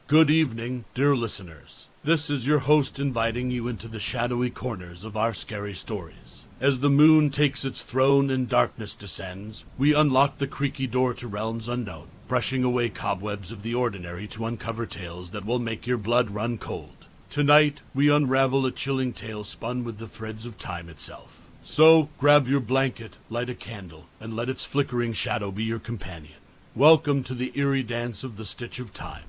Good evening, dear listeners. This is your host inviting you into the shadowy corners of our scary stories. As the moon takes its throne and darkness descends, we unlock the creaky door to realms unknown, brushing away cobwebs of the ordinary to uncover tales that will make your blood run cold. Tonight, we unravel a chilling tale spun with the threads of time itself. So, grab your blanket, light a candle, and let its flickering shadow be your companion. Welcome to the eerie dance of the Stitch of Time.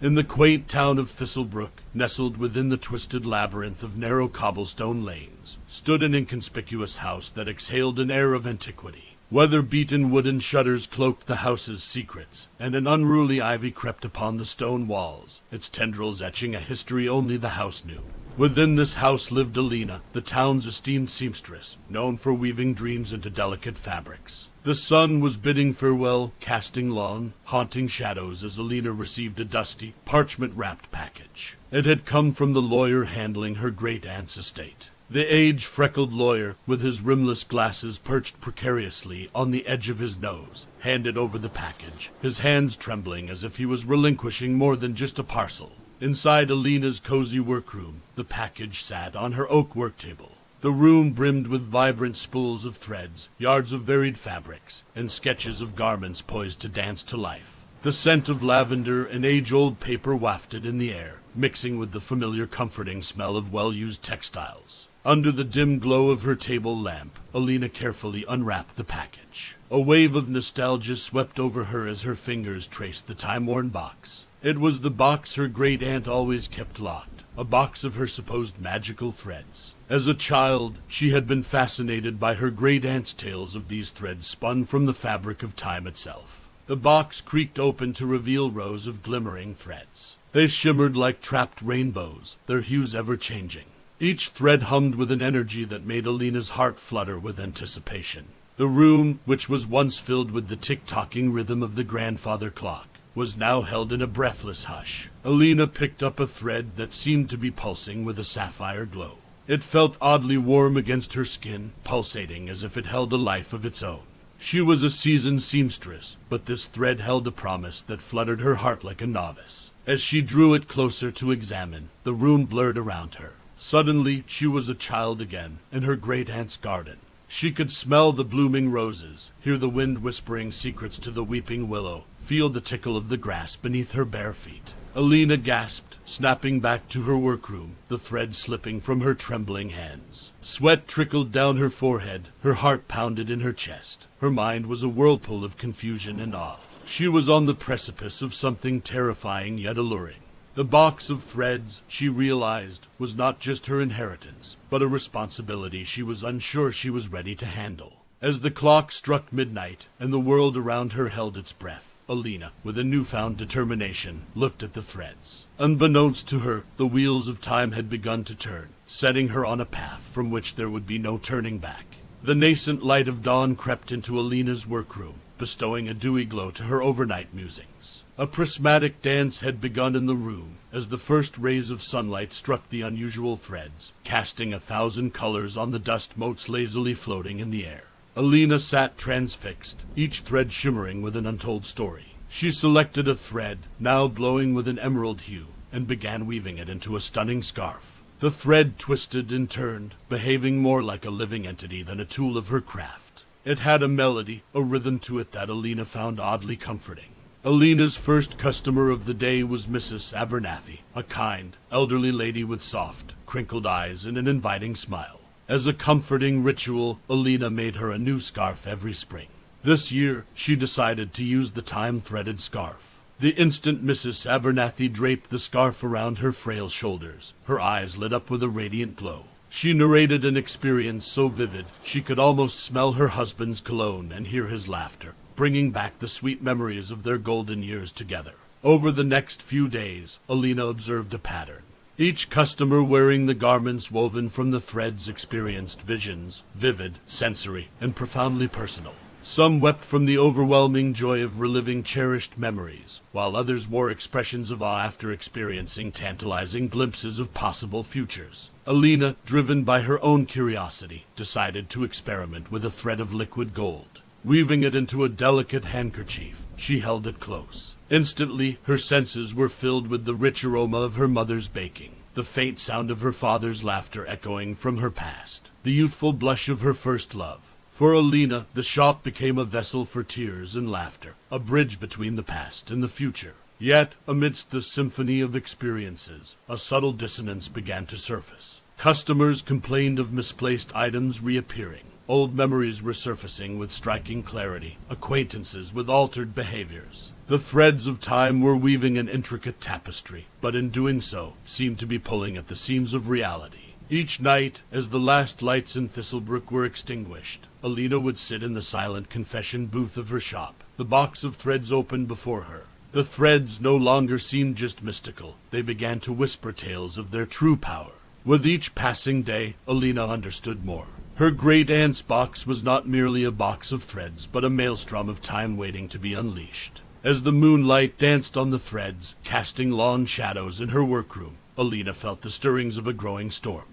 In the quaint town of Thistlebrook, nestled within the twisted labyrinth of narrow cobblestone lanes, stood an inconspicuous house that exhaled an air of antiquity. Weather-beaten wooden shutters cloaked the house's secrets, and an unruly ivy crept upon the stone walls, its tendrils etching a history only the house knew. Within this house lived Elena, the town's esteemed seamstress, known for weaving dreams into delicate fabrics. The sun was bidding farewell, casting long, haunting shadows as Elena received a dusty, parchment-wrapped package. It had come from the lawyer handling her great-aunt's estate. The age-freckled lawyer, with his rimless glasses perched precariously on the edge of his nose, handed over the package, his hands trembling as if he was relinquishing more than just a parcel. Inside Elena's cozy workroom, the package sat on her oak work table. The room brimmed with vibrant spools of threads, yards of varied fabrics, and sketches of garments poised to dance to life. The scent of lavender and age-old paper wafted in the air, mixing with the familiar comforting smell of well-used textiles. Under the dim glow of her table lamp, Elena carefully unwrapped the package. A wave of nostalgia swept over her as her fingers traced the time-worn box. It was the box her great-aunt always kept locked, a box of her supposed magical threads. As a child, she had been fascinated by her great-aunt's tales of these threads spun from the fabric of time itself. The box creaked open to reveal rows of glimmering threads. They shimmered like trapped rainbows, their hues ever-changing. Each thread hummed with an energy that made Elena's heart flutter with anticipation. The room, which was once filled with the tick-tocking rhythm of the grandfather clock, was now held in a breathless hush. Elena picked up a thread that seemed to be pulsing with a sapphire glow. It felt oddly warm against her skin, pulsating as if it held a life of its own. She was a seasoned seamstress, but this thread held a promise that fluttered her heart like a novice. As she drew it closer to examine, the room blurred around her. Suddenly, she was a child again, in her great-aunt's garden. She could smell the blooming roses, hear the wind whispering secrets to the weeping willow, feel the tickle of the grass beneath her bare feet. Elena gasped, snapping back to her workroom, the thread slipping from her trembling hands. Sweat trickled down her forehead, her heart pounded in her chest. Her mind was a whirlpool of confusion and awe. She was on the precipice of something terrifying yet alluring. The box of threads, she realized, was not just her inheritance, but a responsibility she was unsure she was ready to handle. As the clock struck midnight, and the world around her held its breath, Elena, with a newfound determination, looked at the threads. Unbeknownst to her, the wheels of time had begun to turn, setting her on a path from which there would be no turning back. The nascent light of dawn crept into Elena's workroom, bestowing a dewy glow to her overnight musings. A prismatic dance had begun in the room, as the first rays of sunlight struck the unusual threads, casting 1,000 colors on the dust motes lazily floating in the air. Elena sat transfixed, each thread shimmering with an untold story. She selected a thread, now glowing with an emerald hue, and began weaving it into a stunning scarf. The thread twisted and turned, behaving more like a living entity than a tool of her craft. It had a melody, a rhythm to it that Elena found oddly comforting. Elena's first customer of the day was Mrs. Abernathy, a kind, elderly lady with soft, crinkled eyes and an inviting smile. As a comforting ritual, Elena made her a new scarf every spring. This year, she decided to use the time-threaded scarf. The instant Mrs. Abernathy draped the scarf around her frail shoulders, her eyes lit up with a radiant glow. She narrated an experience so vivid she could almost smell her husband's cologne and hear his laughter, bringing back the sweet memories of their golden years together. Over the next few days, Elena observed a pattern. Each customer wearing the garments woven from the threads experienced visions, vivid, sensory, and profoundly personal. Some wept from the overwhelming joy of reliving cherished memories, while others wore expressions of awe after experiencing tantalizing glimpses of possible futures. Elena, driven by her own curiosity, decided to experiment with a thread of liquid gold. Weaving it into a delicate handkerchief, she held it close. Instantly, her senses were filled with the rich aroma of her mother's baking, the faint sound of her father's laughter echoing from her past, the youthful blush of her first love. For Elena, the shop became a vessel for tears and laughter, a bridge between the past and the future. Yet, amidst the symphony of experiences, a subtle dissonance began to surface. Customers complained of misplaced items reappearing. Old memories were surfacing with striking clarity, acquaintances with altered behaviors. The threads of time were weaving an intricate tapestry, but in doing so, seemed to be pulling at the seams of reality. Each night, as the last lights in Thistlebrook were extinguished, Elena would sit in the silent confession booth of her shop, the box of threads open before her. The threads no longer seemed just mystical. They began to whisper tales of their true power. With each passing day, Elena understood more. Her great-aunt's box was not merely a box of threads, but a maelstrom of time waiting to be unleashed. As the moonlight danced on the threads, casting long shadows in her workroom, Elena felt the stirrings of a growing storm.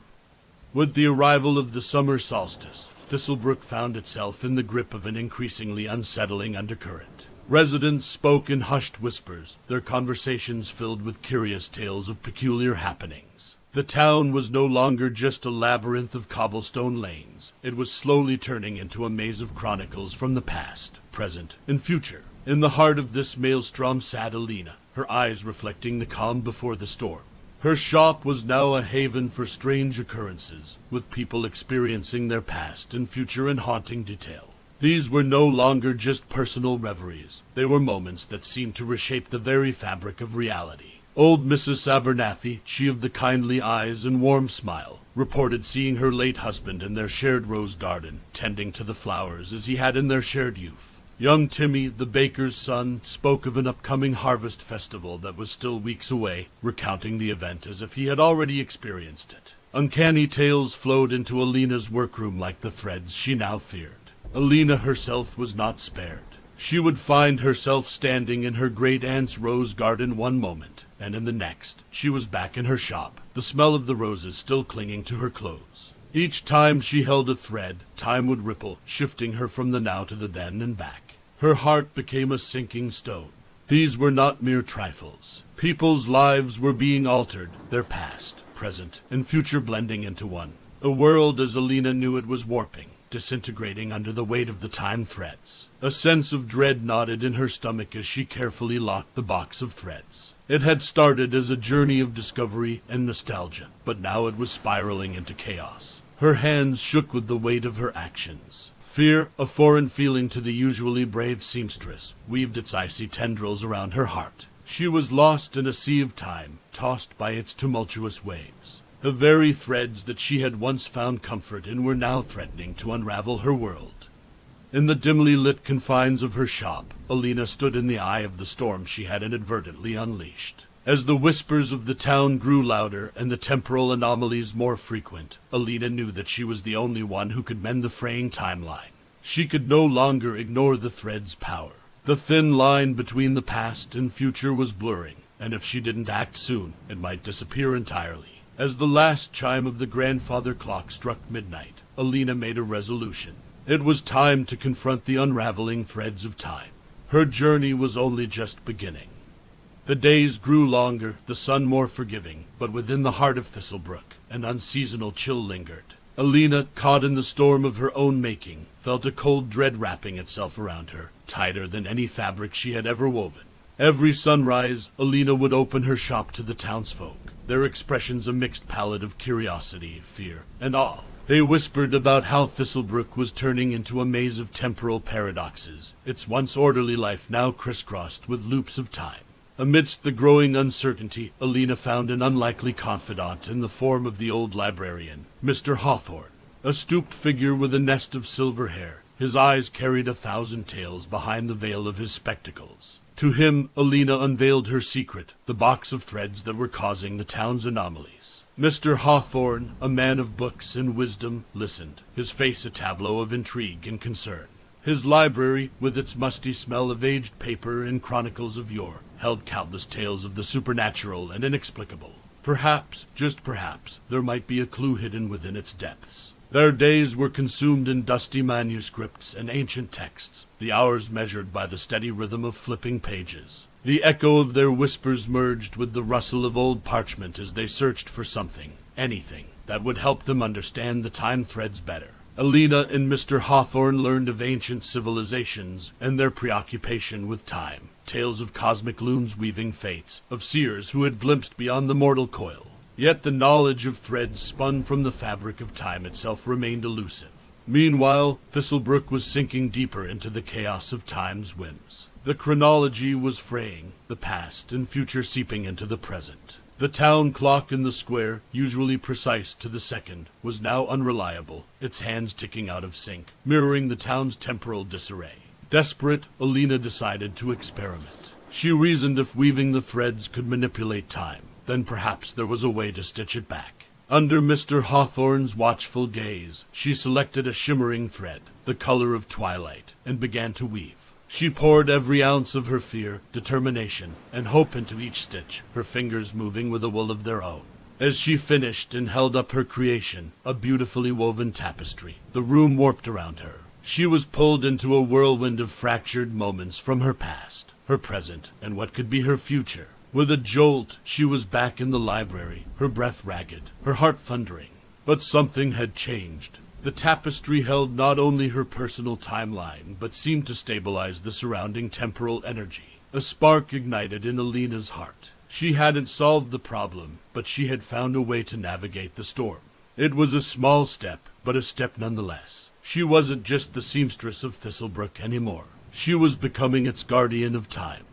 With the arrival of the summer solstice, Thistlebrook found itself in the grip of an increasingly unsettling undercurrent. Residents spoke in hushed whispers, their conversations filled with curious tales of peculiar happenings. The town was no longer just a labyrinth of cobblestone lanes. It was slowly turning into a maze of chronicles from the past, present, and future. In the heart of this maelstrom sat Elena, her eyes reflecting the calm before the storm. Her shop was now a haven for strange occurrences, with people experiencing their past and future in haunting detail. These were no longer just personal reveries. They were moments that seemed to reshape the very fabric of reality. Old Mrs. Abernathy, she of the kindly eyes and warm smile, reported seeing her late husband in their shared rose garden, tending to the flowers as he had in their shared youth. Young Timmy, the baker's son, spoke of an upcoming harvest festival that was still weeks away, recounting the event as if he had already experienced it. Uncanny tales flowed into Elena's workroom like the threads she now feared. Elena herself was not spared. She would find herself standing in her great-aunt's rose garden one moment, and in the next, she was back in her shop, the smell of the roses still clinging to her clothes. Each time she held a thread, time would ripple, shifting her from the now to the then and back. Her heart became a sinking stone. These were not mere trifles. People's lives were being altered, their past, present, and future blending into one. A world as Elena knew it was warping, disintegrating under the weight of the time threads. A sense of dread knotted in her stomach as she carefully locked the box of threads. It had started as a journey of discovery and nostalgia, but now it was spiraling into chaos. Her hands shook with the weight of her actions. Fear, a foreign feeling to the usually brave seamstress, weaved its icy tendrils around her heart. She was lost in a sea of time, tossed by its tumultuous waves. The very threads that she had once found comfort in were now threatening to unravel her world. In the dimly lit confines of her shop, Elena stood in the eye of the storm she had inadvertently unleashed. As the whispers of the town grew louder and the temporal anomalies more frequent, Elena knew that she was the only one who could mend the fraying timeline. She could no longer ignore the thread's power. The thin line between the past and future was blurring, and if she didn't act soon, it might disappear entirely. As the last chime of the grandfather clock struck midnight, Elena made a resolution. It was time to confront the unraveling threads of time. Her journey was only just beginning. The days grew longer, the sun more forgiving, but within the heart of Thistlebrook, an unseasonal chill lingered. Elena, caught in the storm of her own making, felt a cold dread wrapping itself around her, tighter than any fabric she had ever woven. Every sunrise, Elena would open her shop to the townsfolk, their expressions a mixed palette of curiosity, fear, and awe. They whispered about how Thistlebrook was turning into a maze of temporal paradoxes, its once orderly life now crisscrossed with loops of time. Amidst the growing uncertainty, Elena found an unlikely confidant in the form of the old librarian, Mr. Hawthorne, a stooped figure with a nest of silver hair. His eyes carried 1,000 tales behind the veil of his spectacles. To him, Elena unveiled her secret, the box of threads that were causing the town's anomalies. Mr. Hawthorne, a man of books and wisdom, listened, his face a tableau of intrigue and concern. His library, with its musty smell of aged paper and chronicles of yore, held countless tales of the supernatural and inexplicable. Perhaps, just perhaps, there might be a clue hidden within its depths. Their days were consumed in dusty manuscripts and ancient texts, the hours measured by the steady rhythm of flipping pages. The echo of their whispers merged with the rustle of old parchment as they searched for something, anything, that would help them understand the time threads better. Elena and Mr. Hawthorne learned of ancient civilizations and their preoccupation with time, tales of cosmic looms weaving fates, of seers who had glimpsed beyond the mortal coil. Yet the knowledge of threads spun from the fabric of time itself remained elusive. Meanwhile, Thistlebrook was sinking deeper into the chaos of time's whims. The chronology was fraying, the past and future seeping into the present. The town clock in the square, usually precise to the second, was now unreliable, its hands ticking out of sync, mirroring the town's temporal disarray. Desperate, Elena decided to experiment. She reasoned if weaving the threads could manipulate time, then perhaps there was a way to stitch it back. Under Mr. Hawthorne's watchful gaze, she selected a shimmering thread, the color of twilight, and began to weave. She poured every ounce of her fear, determination, and hope into each stitch, her fingers moving with a will of their own. As she finished and held up her creation, a beautifully woven tapestry, the room warped around her. She was pulled into a whirlwind of fractured moments from her past, her present, and what could be her future. With a jolt, she was back in the library, her breath ragged, her heart thundering. But something had changed. The tapestry held not only her personal timeline, but seemed to stabilize the surrounding temporal energy. A spark ignited in Elena's heart. She hadn't solved the problem, but she had found a way to navigate the storm. It was a small step, but a step nonetheless. She wasn't just the seamstress of Thistlebrook anymore. She was becoming its guardian of time.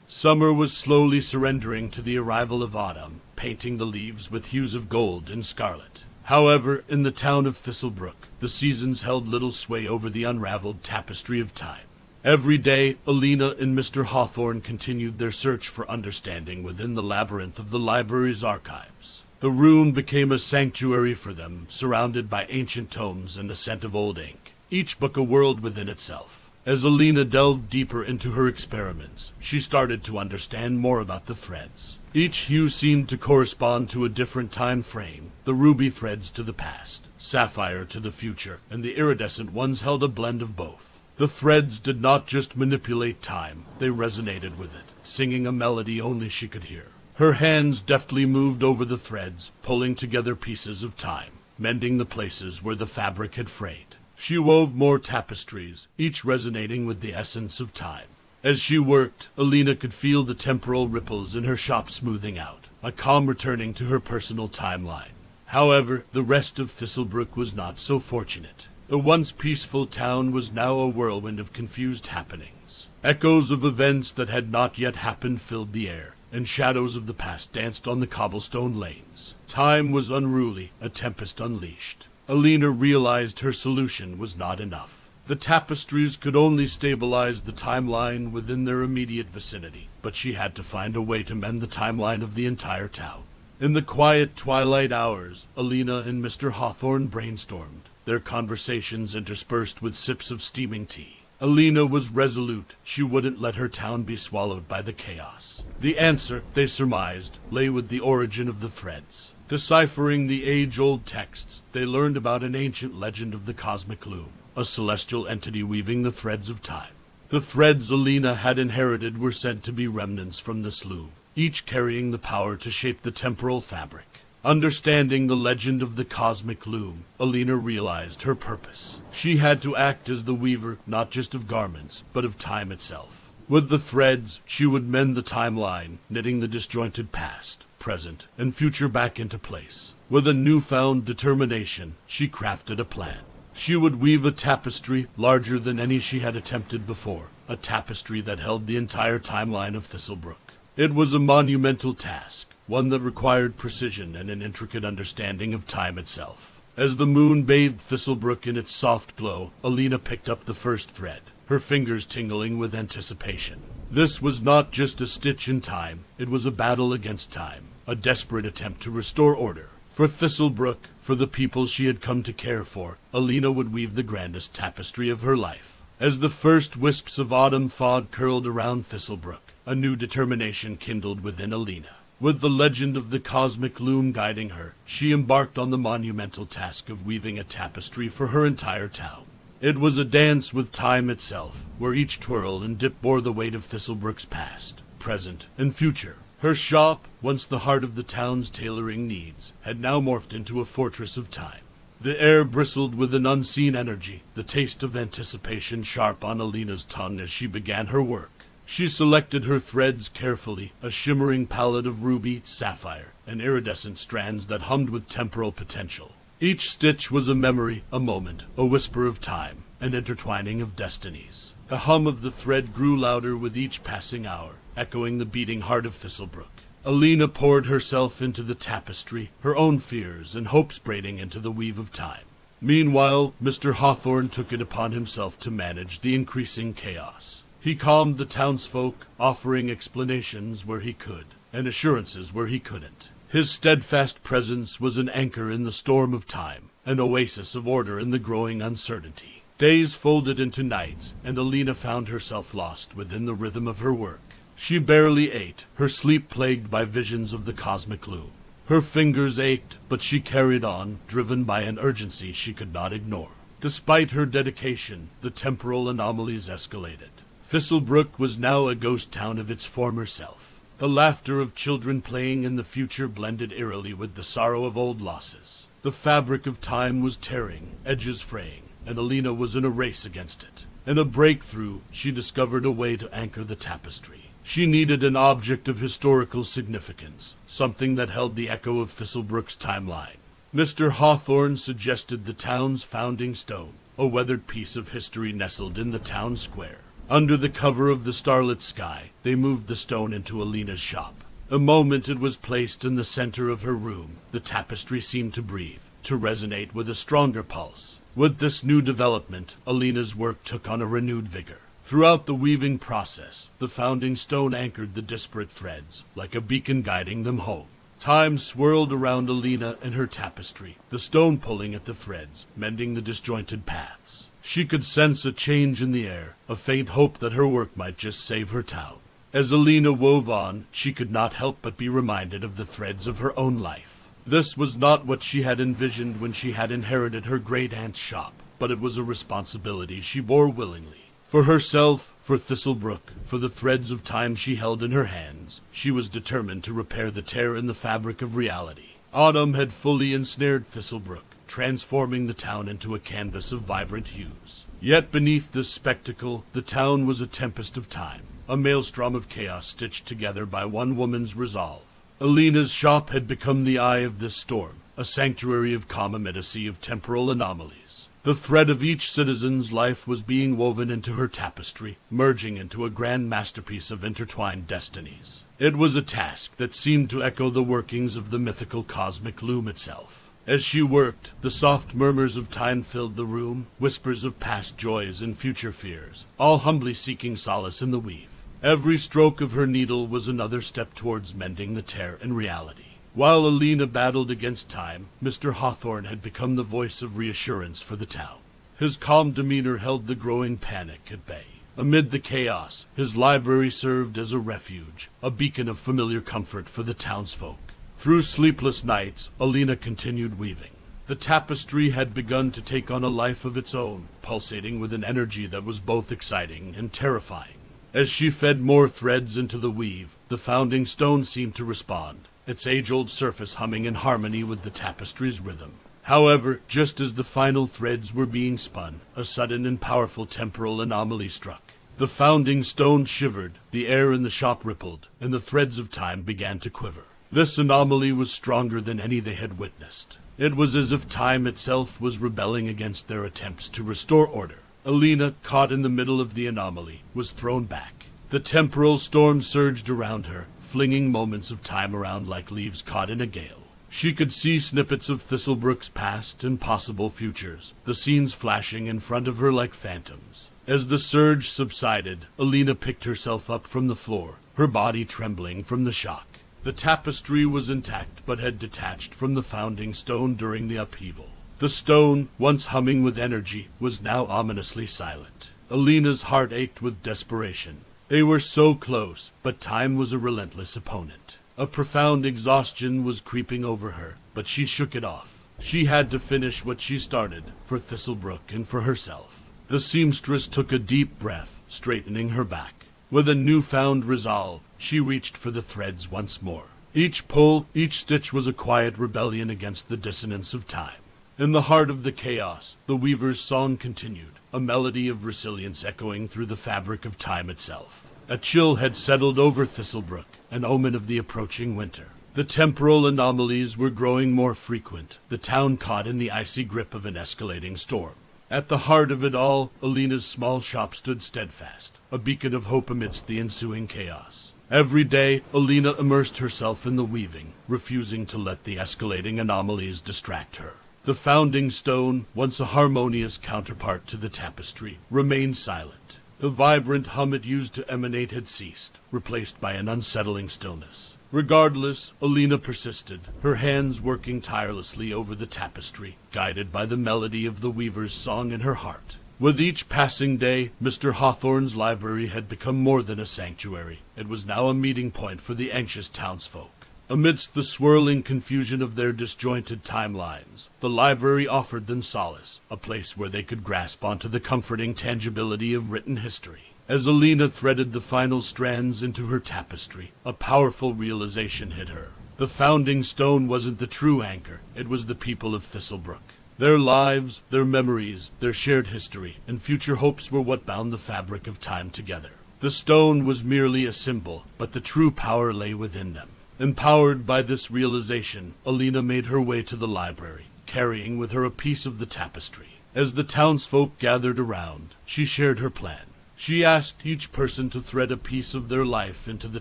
Summer was slowly surrendering to the arrival of autumn, painting the leaves with hues of gold and scarlet. However, in the town of Thistlebrook, the seasons held little sway over the unraveled tapestry of time. Every day, Elena and Mr. Hawthorne continued their search for understanding within the labyrinth of the library's archives. The room became a sanctuary for them, surrounded by ancient tomes and the scent of old ink, each book a world within itself. As Elena delved deeper into her experiments, she started to understand more about the threads. Each hue seemed to correspond to a different time frame. The ruby threads to the past, sapphire to the future, and the iridescent ones held a blend of both. The threads did not just manipulate time, they resonated with it, singing a melody only she could hear. Her hands deftly moved over the threads, pulling together pieces of time, mending the places where the fabric had frayed. She wove more tapestries, each resonating with the essence of time. As she worked, Elena could feel the temporal ripples in her shop smoothing out, a calm returning to her personal timeline. However, the rest of Thistlebrook was not so fortunate. The once peaceful town was now a whirlwind of confused happenings. Echoes of events that had not yet happened filled the air, and shadows of the past danced on the cobblestone lanes. Time was unruly, a tempest unleashed. Elena realized her solution was not enough. The tapestries could only stabilize the timeline within their immediate vicinity, but she had to find a way to mend the timeline of the entire town. In the quiet twilight hours, Elena and Mr. Hawthorne brainstormed, their conversations interspersed with sips of steaming tea. Elena was resolute. She wouldn't let her town be swallowed by the chaos. The answer, they surmised, lay with the origin of the threads. Deciphering the age-old texts, they learned about an ancient legend of the cosmic loom, a celestial entity weaving the threads of time. The threads Elena had inherited were said to be remnants from this loom, each carrying the power to shape the temporal fabric. Understanding the legend of the cosmic loom, Elena realized her purpose. She had to act as the weaver, not just of garments, but of time itself. With the threads, she would mend the timeline, knitting the disjointed past, present, and future back into place. With a newfound determination, she crafted a plan. She would weave a tapestry larger than any she had attempted before, a tapestry that held the entire timeline of Thistlebrook. It was a monumental task, one that required precision and an intricate understanding of time itself. As the moon bathed Thistlebrook in its soft glow, Elena picked up the first thread, her fingers tingling with anticipation. This was not just a stitch in time, it was a battle against time, a desperate attempt to restore order. For Thistlebrook, for the people she had come to care for, Elena would weave the grandest tapestry of her life. As the first wisps of autumn fog curled around Thistlebrook, a new determination kindled within Elena. With the legend of the cosmic loom guiding her, she embarked on the monumental task of weaving a tapestry for her entire town. It was a dance with time itself, where each twirl and dip bore the weight of Thistlebrook's past, present, and future. Her shop, once the heart of the town's tailoring needs, had now morphed into a fortress of time. The air bristled with an unseen energy, the taste of anticipation sharp on Elena's tongue as she began her work. She selected her threads carefully, a shimmering palette of ruby, sapphire, and iridescent strands that hummed with temporal potential. Each stitch was a memory, a moment, a whisper of time, an intertwining of destinies. The hum of the thread grew louder with each passing hour, echoing the beating heart of Thistlebrook. Elena poured herself into the tapestry, her own fears and hopes braiding into the weave of time. Meanwhile, Mr. Hawthorne took it upon himself to manage the increasing chaos. He calmed the townsfolk, offering explanations where he could, and assurances where he couldn't. His steadfast presence was an anchor in the storm of time, an oasis of order in the growing uncertainty. Days folded into nights, and Elena found herself lost within the rhythm of her work. She barely ate, her sleep plagued by visions of the cosmic loom. Her fingers ached, but she carried on, driven by an urgency she could not ignore. Despite her dedication, the temporal anomalies escalated. Thistlebrook was now a ghost town of its former self. The laughter of children playing in the future blended eerily with the sorrow of old losses. The fabric of time was tearing, edges fraying, and Elena was in a race against it. In a breakthrough, she discovered a way to anchor the tapestry. She needed an object of historical significance, something that held the echo of Thistlebrook's timeline. Mr. Hawthorne suggested the town's founding stone, a weathered piece of history nestled in the town square. Under the cover of the starlit sky, they moved the stone into Elena's shop. The moment it was placed in the center of her room, the tapestry seemed to breathe, to resonate with a stronger pulse. With this new development, Elena's work took on a renewed vigor. Throughout the weaving process, the founding stone anchored the disparate threads, like a beacon guiding them home. Time swirled around Elena and her tapestry, the stone pulling at the threads, mending the disjointed paths. She could sense a change in the air, a faint hope that her work might just save her town. As Elena wove on, she could not help but be reminded of the threads of her own life. This was not what she had envisioned when she had inherited her great-aunt's shop, but it was a responsibility she bore willingly. For herself, for Thistlebrook, for the threads of time she held in her hands, she was determined to repair the tear in the fabric of reality. Autumn had fully ensnared Thistlebrook, transforming the town into a canvas of vibrant hues. Yet beneath this spectacle, the town was a tempest of time, a maelstrom of chaos stitched together by one woman's resolve. Elena's shop had become the eye of this storm, a sanctuary of calm amid a sea of temporal anomalies. The thread of each citizen's life was being woven into her tapestry, merging into a grand masterpiece of intertwined destinies. It was a task that seemed to echo the workings of the mythical cosmic loom itself. As she worked, the soft murmurs of time filled the room, whispers of past joys and future fears, all humbly seeking solace in the weave. Every stroke of her needle was another step towards mending the tear in reality. While Elena battled against time, Mr. Hawthorne had become the voice of reassurance for the town. His calm demeanor held the growing panic at bay. Amid the chaos, his library served as a refuge, a beacon of familiar comfort for the townsfolk. Through sleepless nights, Elena continued weaving. The tapestry had begun to take on a life of its own, pulsating with an energy that was both exciting and terrifying. As she fed more threads into the weave, the founding stone seemed to respond, its age-old surface humming in harmony with the tapestry's rhythm. However, just as the final threads were being spun, a sudden and powerful temporal anomaly struck. The founding stone shivered, the air in the shop rippled, and the threads of time began to quiver. This anomaly was stronger than any they had witnessed. It was as if time itself was rebelling against their attempts to restore order. Elena, caught in the middle of the anomaly, was thrown back. The temporal storm surged around her, flinging moments of time around like leaves caught in a gale. She could see snippets of Thistlebrook's past and possible futures, the scenes flashing in front of her like phantoms. As the surge subsided, Elena picked herself up from the floor, her body trembling from the shock. The tapestry was intact, but had detached from the founding stone during the upheaval. The stone, once humming with energy, was now ominously silent. Elena's heart ached with desperation. They were so close, but time was a relentless opponent. A profound exhaustion was creeping over her, but she shook it off. She had to finish what she started, for Thistlebrook and for herself. The seamstress took a deep breath, straightening her back. With a newfound resolve, she reached for the threads once more. Each pull, each stitch was a quiet rebellion against the dissonance of time. In the heart of the chaos, the weaver's song continued, a melody of resilience echoing through the fabric of time itself. A chill had settled over Thistlebrook, an omen of the approaching winter. The temporal anomalies were growing more frequent, the town caught in the icy grip of an escalating storm. At the heart of it all, Elena's small shop stood steadfast, a beacon of hope amidst the ensuing chaos. Every day, Elena immersed herself in the weaving, refusing to let the escalating anomalies distract her. The founding stone, once a harmonious counterpart to the tapestry, remained silent. The vibrant hum it used to emanate had ceased, replaced by an unsettling stillness. Regardless, Elena persisted, her hands working tirelessly over the tapestry, guided by the melody of the weaver's song in her heart. With each passing day, Mr. Hawthorne's library had become more than a sanctuary. It was now a meeting point for the anxious townsfolk. Amidst the swirling confusion of their disjointed timelines, the library offered them solace, a place where they could grasp onto the comforting tangibility of written history. As Elena threaded the final strands into her tapestry, a powerful realization hit her. The founding stone wasn't the true anchor, it was the people of Thistlebrook. Their lives, their memories, their shared history, and future hopes were what bound the fabric of time together. The stone was merely a symbol, but the true power lay within them. Empowered by this realization, Elena made her way to the library, carrying with her a piece of the tapestry. As the townsfolk gathered around, she shared her plan. She asked each person to thread a piece of their life into the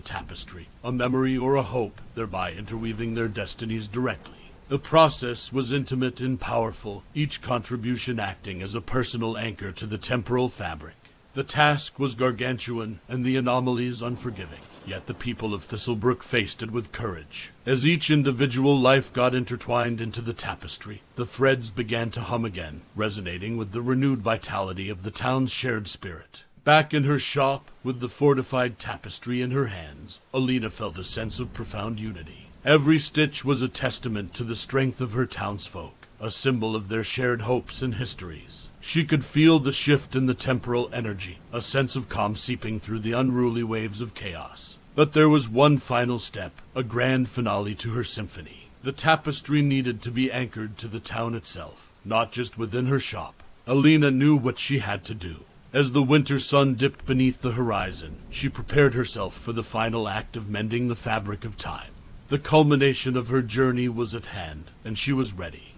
tapestry, a memory or a hope, thereby interweaving their destinies directly. The process was intimate and powerful, each contribution acting as a personal anchor to the temporal fabric. The task was gargantuan and the anomalies unforgiving, yet the people of Thistlebrook faced it with courage. As each individual life got intertwined into the tapestry, the threads began to hum again, resonating with the renewed vitality of the town's shared spirit. Back in her shop, with the fortified tapestry in her hands, Elena felt a sense of profound unity. Every stitch was a testament to the strength of her townsfolk, a symbol of their shared hopes and histories. She could feel the shift in the temporal energy, a sense of calm seeping through the unruly waves of chaos. But there was one final step, a grand finale to her symphony. The tapestry needed to be anchored to the town itself, not just within her shop. Elena knew what she had to do. As the winter sun dipped beneath the horizon, she prepared herself for the final act of mending the fabric of time. The culmination of her journey was at hand, and she was ready.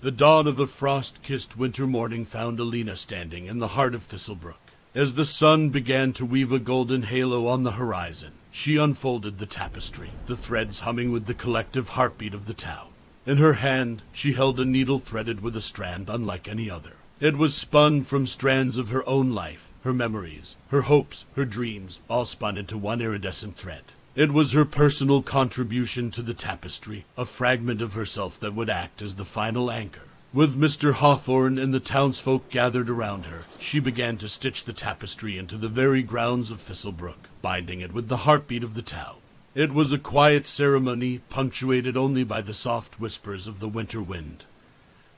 The dawn of a frost-kissed winter morning found Elena standing in the heart of Thistlebrook. As the sun began to weave a golden halo on the horizon, she unfolded the tapestry, the threads humming with the collective heartbeat of the town. In her hand, she held a needle threaded with a strand unlike any other. It was spun from strands of her own life, her memories, her hopes, her dreams, all spun into one iridescent thread. It was her personal contribution to the tapestry, a fragment of herself that would act as the final anchor. With Mr. Hawthorne and the townsfolk gathered around her, she began to stitch the tapestry into the very grounds of Thistlebrook, binding it with the heartbeat of the town. It was a quiet ceremony, punctuated only by the soft whispers of the winter wind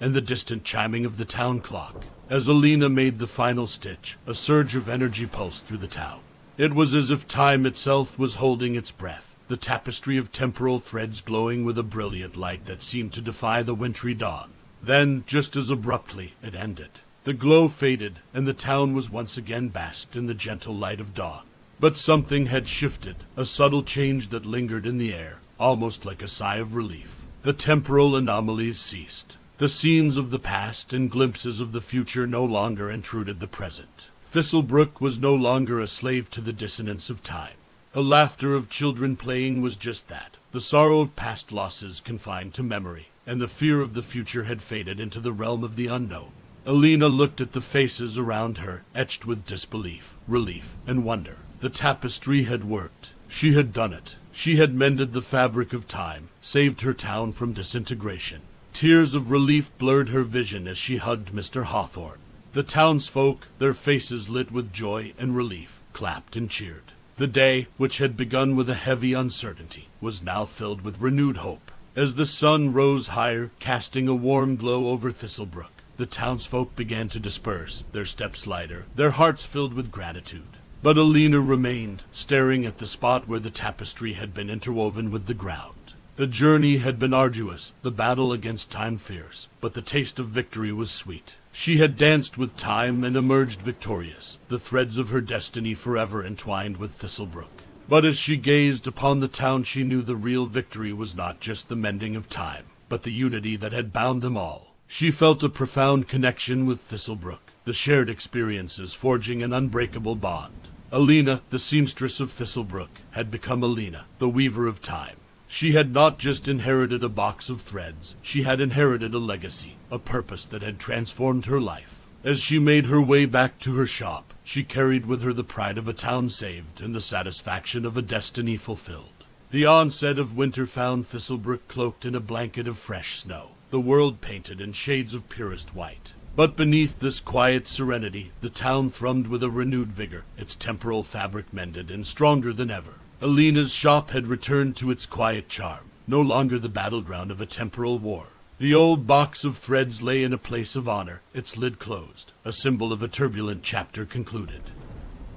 and the distant chiming of the town clock. As Elena made the final stitch, a surge of energy pulsed through the town. It was as if time itself was holding its breath, the tapestry of temporal threads glowing with a brilliant light that seemed to defy the wintry dawn. Then, just as abruptly, it ended. The glow faded, and the town was once again basked in the gentle light of dawn. But something had shifted, a subtle change that lingered in the air, almost like a sigh of relief. The temporal anomalies ceased. The scenes of the past and glimpses of the future no longer intruded the present. Thistlebrook was no longer a slave to the dissonance of time. The laughter of children playing was just that, the sorrow of past losses confined to memory, and the fear of the future had faded into the realm of the unknown. Elena looked at the faces around her, etched with disbelief, relief, and wonder. The tapestry had worked. She had done it. She had mended the fabric of time, saved her town from disintegration. Tears of relief blurred her vision as she hugged Mr. Hawthorne. The townsfolk, their faces lit with joy and relief, clapped and cheered. The day, which had begun with a heavy uncertainty, was now filled with renewed hope. As the sun rose higher, casting a warm glow over Thistlebrook, the townsfolk began to disperse, their steps lighter, their hearts filled with gratitude. But Elena remained, staring at the spot where the tapestry had been interwoven with the ground. The journey had been arduous, the battle against time fierce, but the taste of victory was sweet. She had danced with time and emerged victorious, the threads of her destiny forever entwined with Thistlebrook. But as she gazed upon the town, she knew the real victory was not just the mending of time, but the unity that had bound them all. She felt a profound connection with Thistlebrook, the shared experiences forging an unbreakable bond. Elena, the seamstress of Thistlebrook, had become Elena, the weaver of time. She had not just inherited a box of threads, she had inherited a legacy, a purpose that had transformed her life. As she made her way back to her shop, she carried with her the pride of a town saved and the satisfaction of a destiny fulfilled. The onset of winter found Thistlebrook cloaked in a blanket of fresh snow, the world painted in shades of purest white. But beneath this quiet serenity, the town thrummed with a renewed vigor, its temporal fabric mended and stronger than ever. Elena's shop had returned to its quiet charm, no longer the battleground of a temporal war. The old box of threads lay in a place of honor, its lid closed, a symbol of a turbulent chapter concluded.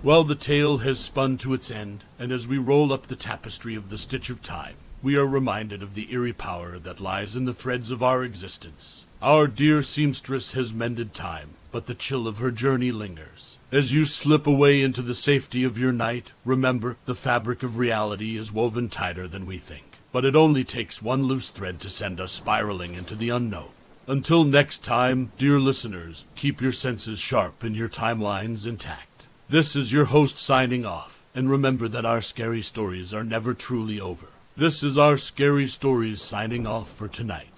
Well, the tale has spun to its end, and as we roll up the tapestry of the stitch of time, we are reminded of the eerie power that lies in the threads of our existence. Our dear seamstress has mended time, but the chill of her journey lingers. As you slip away into the safety of your night, remember, the fabric of reality is woven tighter than we think. But it only takes one loose thread to send us spiraling into the unknown. Until next time, dear listeners, keep your senses sharp and your timelines intact. This is your host signing off, and remember that our scary stories are never truly over. This is our Scary Stories signing off for tonight.